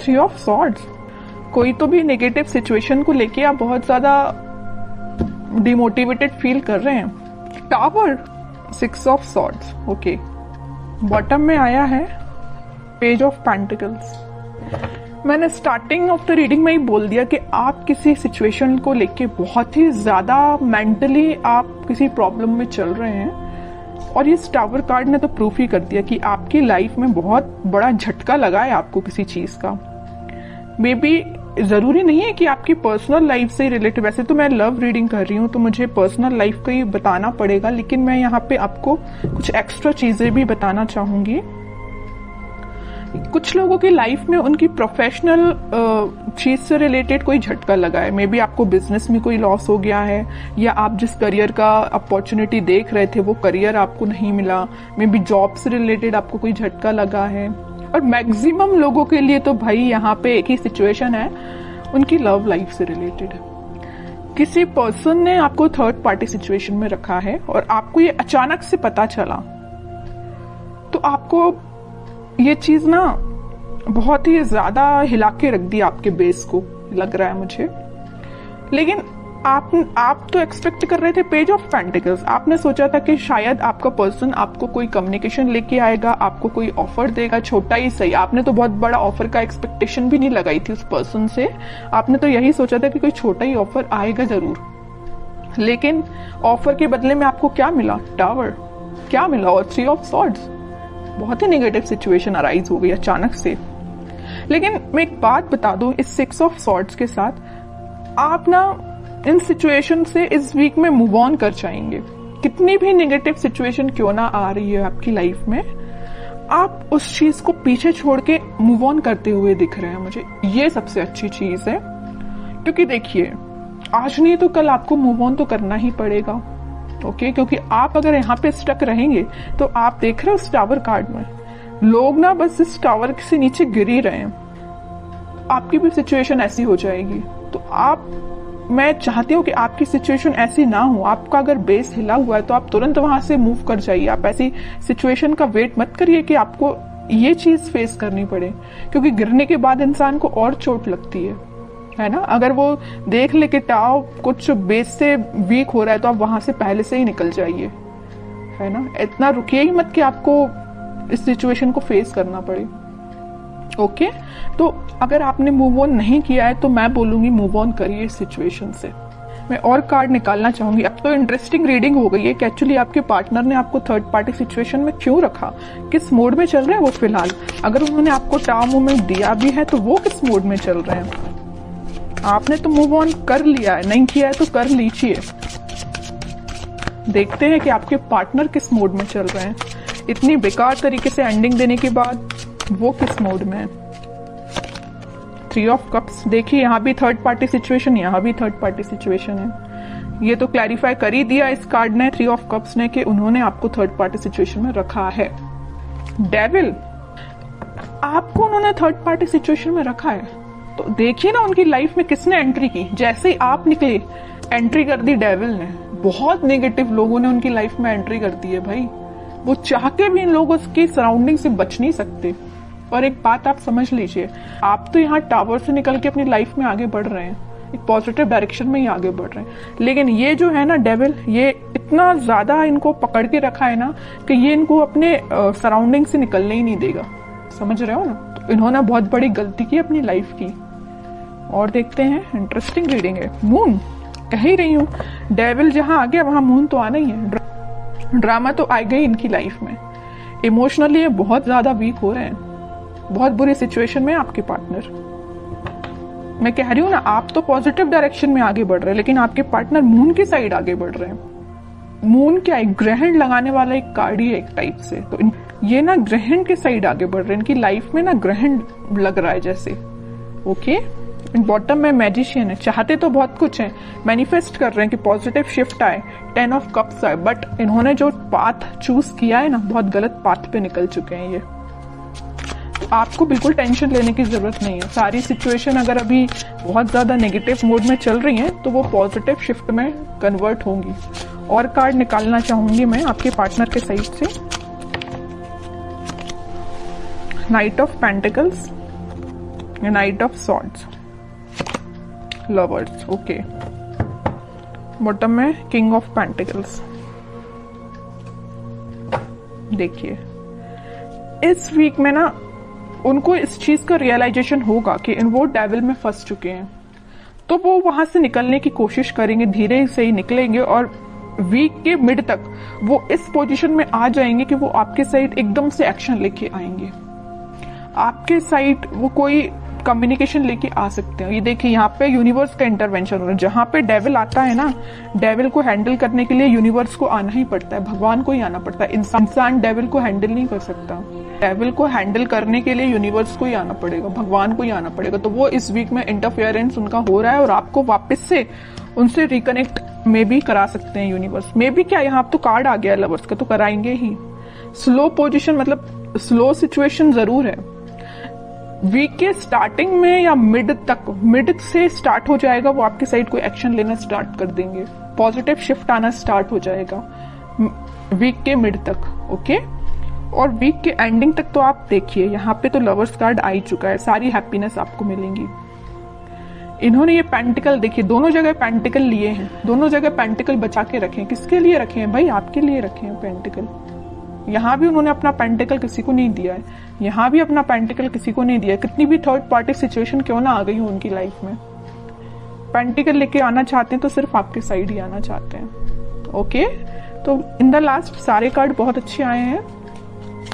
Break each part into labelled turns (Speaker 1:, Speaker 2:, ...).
Speaker 1: Three of swords, कोई तो भी नेगेटिव सिचुएशन को लेके आप बहुत ज्यादा डिमोटिवेटेड फील कर रहे हैं। Tower, six of swords, okay. Bottom में आया है पेज ऑफ पेंटिकल्स। मैंने स्टार्टिंग ऑफ द रीडिंग में ही बोल दिया कि आप किसी सिचुएशन को लेके बहुत ही ज्यादा मेंटली आप किसी प्रॉब्लम में चल रहे हैं, और ये टावर कार्ड ने तो प्रूफ ही कर दिया कि आपकी लाइफ में बहुत बड़ा झटका लगा है आपको किसी चीज का। मे बी जरूरी नहीं है कि आपकी पर्सनल लाइफ से रिलेटेड, वैसे तो मैं लव रीडिंग कर रही हूँ तो मुझे पर्सनल लाइफ का ही बताना पड़ेगा, लेकिन मैं यहाँ पे आपको कुछ एक्स्ट्रा चीजें भी बताना चाहूंगी। कुछ लोगों की लाइफ में उनकी प्रोफेशनल चीज से रिलेटेड कोई झटका लगा है। मे बी आपको बिजनेस में कोई लॉस हो गया है, या आप जिस करियर का अपॉर्चुनिटी देख रहे थे वो करियर आपको नहीं मिला। मे बी जॉब से रिलेटेड आपको कोई झटका लगा है। और मैक्सिमम लोगों के लिए तो भाई यहाँ पे एक ही सिचुएशन है, उनकी लव लाइफ से रिलेटेड। किसी पर्सन ने आपको थर्ड पार्टी सिचुएशन में रखा है और आपको ये अचानक से पता चला, तो आपको ये चीज ना बहुत ही ज्यादा हिला के रख दी आपके बेस को, लग रहा है मुझे। लेकिन आप तो एक्सपेक्ट कर रहे थे पेज ऑफ पेंटिकल्स। आपने सोचा था कि शायद आपका पर्सन आपको कोई कम्युनिकेशन लेके आएगा, आपको कोई ऑफर देगा, छोटा ही सही। आपने तो बहुत बड़ा ऑफर का एक्सपेक्टेशन भी नहीं लगाई थी उस पर्सन से। आपने तो यही सोचा था कि कोई छोटा ही ऑफर आएगा जरूर। लेकिन ऑफर के बदले में आपको क्या मिला? टावर। क्या मिला? और थ्री ऑफ सॉर्ड्स। बहुत ही नेगेटिव सिचुएशन अराइज हो गई अचानक से। लेकिन मैं एक बात बता दूं, इस सिक्स ऑफ सॉर्ड्स के साथ आप ना इन सिचुएशन से इस वीक में मूव ऑन कर जाएंगे। कितनी भी नेगेटिव सिचुएशन क्यों ना आ रही है आपकी लाइफ में, आप उस चीज को पीछे छोड़ के मूव ऑन करते हुए दिख रहे हैं मुझे। ये सबसे अच्छी चीज है, क्योंकि देखिए आज नहीं तो कल आपको मूव ऑन तो करना ही पड़ेगा। ओके, क्योंकि आप अगर यहाँ पे स्टक रहेंगे तो आप देख रहे हो उस टावर कार्ड में लोग ना बस इस टावर से नीचे गिर ही रहे हैं। आपकी भी सिचुएशन ऐसी हो जाएगी। तो मैं चाहती हूँ कि आपकी सिचुएशन ऐसी ना हो। आपका अगर बेस हिला हुआ है तो आप तुरंत वहां से मूव कर जाइए। आप ऐसी सिचुएशन का वेट मत करिए कि आपको ये चीज फेस करनी पड़े, क्योंकि गिरने के बाद इंसान को और चोट लगती है ना। अगर वो देख ले कि टाव कुछ बेस से वीक हो रहा है तो आप वहां से पहले से ही निकल जाइए, है ना। इतना रुकिए ही मत कि आपको इस सिचुएशन को फेस करना पड़े। ओके, तो अगर आपने मूव ऑन नहीं किया है तो मैं बोलूंगी मूव ऑन करिए इस सिचुएशन से। मैं और कार्ड निकालना चाहूंगी। अब तो इंटरेस्टिंग रीडिंग हो गई है कि एक्चुअली आपके पार्टनर ने आपको थर्ड पार्टी सिचुएशन में क्यों रखा, किस मोड में चल रहे हैं वो फिलहाल। अगर उन्होंने आपको टाव मूवमेंट दिया भी है तो वो किस मोड में चल रहे हैं। आपने तो मूव ऑन कर लिया है, नहीं किया है तो कर लीजिए। देखते हैं कि आपके पार्टनर किस मोड में चल रहे हैं। इतनी बेकार तरीके से एंडिंग देने के बाद वो किस मोड में है। थ्री ऑफ कप्स, देखिए यहाँ भी थर्ड पार्टी सिचुएशन, यहाँ भी थर्ड पार्टी सिचुएशन है। ये तो क्लैरिफाई कर ही दिया इस कार्ड ने, थ्री ऑफ कप्स ने, कि उन्होंने आपको थर्ड पार्टी सिचुएशन में रखा है। डेविल, आपको उन्होंने थर्ड पार्टी सिचुएशन में रखा है तो देखिए ना उनकी लाइफ में किसने एंट्री की। जैसे ही आप निकले एंट्री कर दी डेविल ने। बहुत नेगेटिव लोगों ने उनकी लाइफ में एंट्री कर दी है भाई। वो चाह के भी इन लोगों की सराउंडिंग से बच नहीं सकते। और एक बात आप समझ लीजिए, आप तो यहाँ टावर से निकल के अपनी लाइफ में आगे बढ़ रहे हैं, एक पॉजिटिव डायरेक्शन में ही आगे बढ़ रहे हैं। लेकिन ये जो है ना डेविल, ये इतना ज्यादा इनको पकड़ के रखा है ना कि ये इनको अपने सराउंडिंग से निकलने ही नहीं देगा। समझ रहे हो ना। तो इन्होंने बहुत बड़ी गलती की अपनी लाइफ की। और देखते हैं, इंटरेस्टिंग रीडिंग है। मून, कह ही रही हूँ डेविल जहां आ गया वहां मून तो आना ही है। ड्रामा तो आ गई इनकी लाइफ में। इमोशनली ये बहुत ज्यादा वीक हो रहे हैं, बहुत बुरी सिचुएशन में आपके पार्टनर। मैं कह रही हूँ ना, आप तो पॉजिटिव डायरेक्शन में आगे बढ़ रहे हैं, लेकिन आपके पार्टनर मून की साइड आगे बढ़ रहे हैं। मून क्या है? ग्रहण लगाने वाला एक कार्ड ही है एक टाइप से। तो ये ना ग्रहण के साइड आगे बढ़ रहे हैं। इनकी लाइफ में ना ग्रहण लग रहा है जैसे। ओके, बॉटम में मैजिशियन है। चाहते तो बहुत कुछ है, मैनिफेस्ट कर रहे हैं कि पॉजिटिव शिफ्ट आए, 10 ऑफ कप्स आए, बट इन्होंने जो पाथ चूज किया है ना, बहुत गलत पाथ पे निकल चुके हैं ये। आपको बिल्कुल टेंशन लेने की जरूरत नहीं है। सारी सिचुएशन अगर अभी बहुत ज्यादा नेगेटिव मोड में चल रही हैं तो वो पॉजिटिव शिफ्ट में कन्वर्ट होंगी। और कार्ड निकालना चाहूंगी मैं आपके पार्टनर के साइड से। Night of pentacles, night of swords, lovers, okay. Bottom में किंग ऑफ पेंटिकल्स। देखिए इस वीक में ना उनको इस चीज का रियलाइजेशन होगा कि वो डेविल में फंस चुके हैं, तो वो वहां से निकलने की कोशिश करेंगे, धीरे से ही निकलेंगे और वीक के मिड तक वो इस पोजीशन में आ जाएंगे कि वो आपके साइड एकदम से एक्शन लेके आएंगे। आपके साइड वो कोई कम्युनिकेशन लेके आ सकते हैं। ये देखिए यहाँ पे यूनिवर्स का इंटरवेंशन हो रहा है। जहां पे डेविल आता है ना, डेविल को हैंडल करने के लिए यूनिवर्स को आना ही पड़ता है, भगवान को ही आना पड़ता है। इंसान डेविल को हैंडल नहीं कर सकता। डेविल को हैंडल करने के लिए यूनिवर्स को ही आना पड़ेगा, भगवान को ही आना पड़ेगा। तो वो इस वीक में इंटरफेरेंस उनका हो रहा है और आपको वापस से उनसे रिकनेक्ट में भी करा सकते हैं यूनिवर्स में भी। क्या यहाँ तो कार्ड आ गया लवर्स का, तो कराएंगे ही। स्लो पोजीशन मतलब स्लो सिचुएशन जरूर है। वीक के स्टार्टिंग में या मिड तक, मिड से स्टार्ट हो जाएगा, वो आपके साइड कोई एक्शन लेना स्टार्ट कर देंगे, पॉजिटिव शिफ्ट आना स्टार्ट हो जाएगा वीक के मिड तक, ओके। और वीक के एंडिंग तक तो आप देखिए यहाँ पे तो लवर्स कार्ड आ ही चुका है, सारी हैप्पीनेस आपको मिलेंगी। इन्होंने ये पेंटिकल देखिए, दोनों जगह पेंटिकल लिए हैं, दोनों जगह पेंटिकल बचा के रखे हैं। किसके लिए रखे हैं भाई? आपके लिए रखे हैं पेंटिकल। यहाँ भी उन्होंने अपना पेंटिकल किसी को नहीं दिया है, यहाँ भी अपना पेंटिकल किसी को नहीं दिया है। कितनी भी थर्ड पार्टी सिचुएशन क्यों ना आ गई हो उनकी लाइफ में, पेंटिकल लेके आना चाहते हैं तो सिर्फ आपके साइड ही आना चाहते हैं, ओके। तो इन द लास्ट सारे कार्ड बहुत अच्छे आए हैं।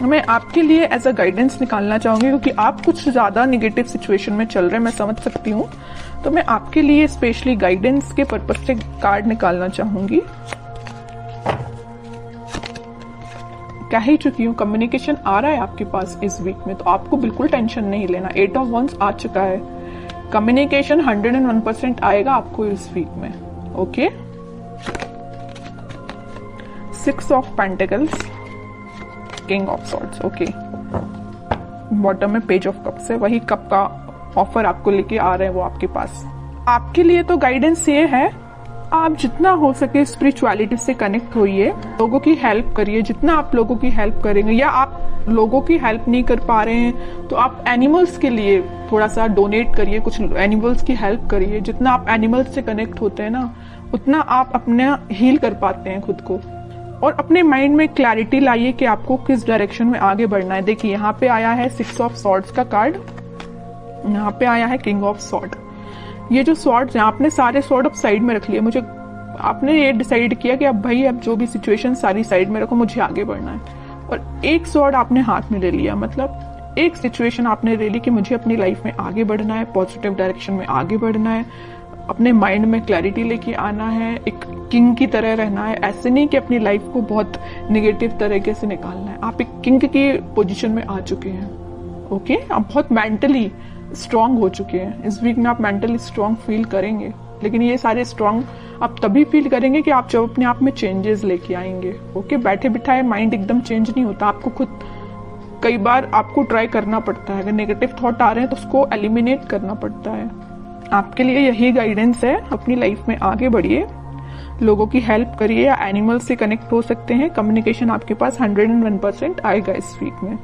Speaker 1: मैं आपके लिए एज अ गाइडेंस निकालना चाहूंगी, क्योंकि आप कुछ ज्यादा निगेटिव सिचुएशन में चल रहे हैं, मैं समझ सकती हूँ। तो मैं आपके लिए स्पेशली गाइडेंस के पर्पज से कार्ड निकालना चाहूंगी। कह ही चुकी हूँ, कम्युनिकेशन आ रहा है आपके पास इस वीक में, तो आपको बिल्कुल टेंशन नहीं लेना। 8 ऑफ वंस आ चुका है, कम्युनिकेशन 101% आएगा आपको इस वीक में, okay. 6 of pentacles, king of swords, okay. Bottom में पेज ऑफ कप्स है, वही कप का ऑफर आपको लेके आ रहे हैं वो आपके पास। आपके लिए तो गाइडेंस ये है, आप जितना हो सके स्पिरिचुअलिटी से कनेक्ट होइए, लोगों की हेल्प करिए। जितना आप लोगों की हेल्प करेंगे, या आप लोगों की हेल्प नहीं कर पा रहे हैं तो आप एनिमल्स के लिए थोड़ा सा डोनेट करिए, कुछ एनिमल्स की हेल्प करिए। जितना आप एनिमल्स से कनेक्ट होते हैं ना, उतना आप अपना हील कर पाते हैं खुद को। और अपने माइंड में क्लैरिटी लाइए कि आपको किस डायरेक्शन में आगे बढ़ना है। देखिए यहाँ पे आया है 6 ऑफ सॉर्ड्स का कार्ड, यहाँ पे आया है किंग ऑफ सॉर्ड। ये जो सॉर्ड्स हैं, आपने सारे सॉर्ड अब साइड में रख लिए। मुझे आपने ये डिसाइड किया कि अब भाई अब जो भी सिचुएशन सारी साइड में रखो, मुझे आगे बढ़ना है। और एक सॉर्ड आपने हाथ में ले लिया, मतलब एक सिचुएशन आपने ले ली कि मुझे अपनी लाइफ में आगे बढ़ना है, पॉजिटिव डायरेक्शन में आगे बढ़ना है, अपने माइंड में क्लैरिटी लेके आना है, एक किंग की तरह रहना है। ऐसे नहीं कि अपनी लाइफ को बहुत निगेटिव तरीके से निकालना है। आप एक किंग की पोजीशन में आ चुके हैं, ओके। आप बहुत मेंटली स्ट्रांग हो चुके हैं। इस वीक में आप मेंटली स्ट्रांग फील करेंगे, लेकिन ये सारे स्ट्रांग आप तभी फील करेंगे कि आप जब अपने आप में चेंजेस लेके आएंगे, ओके। बैठे बिठाए माइंड एकदम चेंज नहीं होता, आपको खुद कई बार आपको ट्राई करना पड़ता है। अगर नेगेटिव थॉट आ रहे हैं तो उसको एलिमिनेट करना पड़ता है। आपके लिए यही गाइडेंस है, अपनी लाइफ में आगे बढ़िए, लोगों की हेल्प करिए, या एनिमल से कनेक्ट हो सकते हैं। कम्युनिकेशन आपके पास 101% आएगा इस वीक में।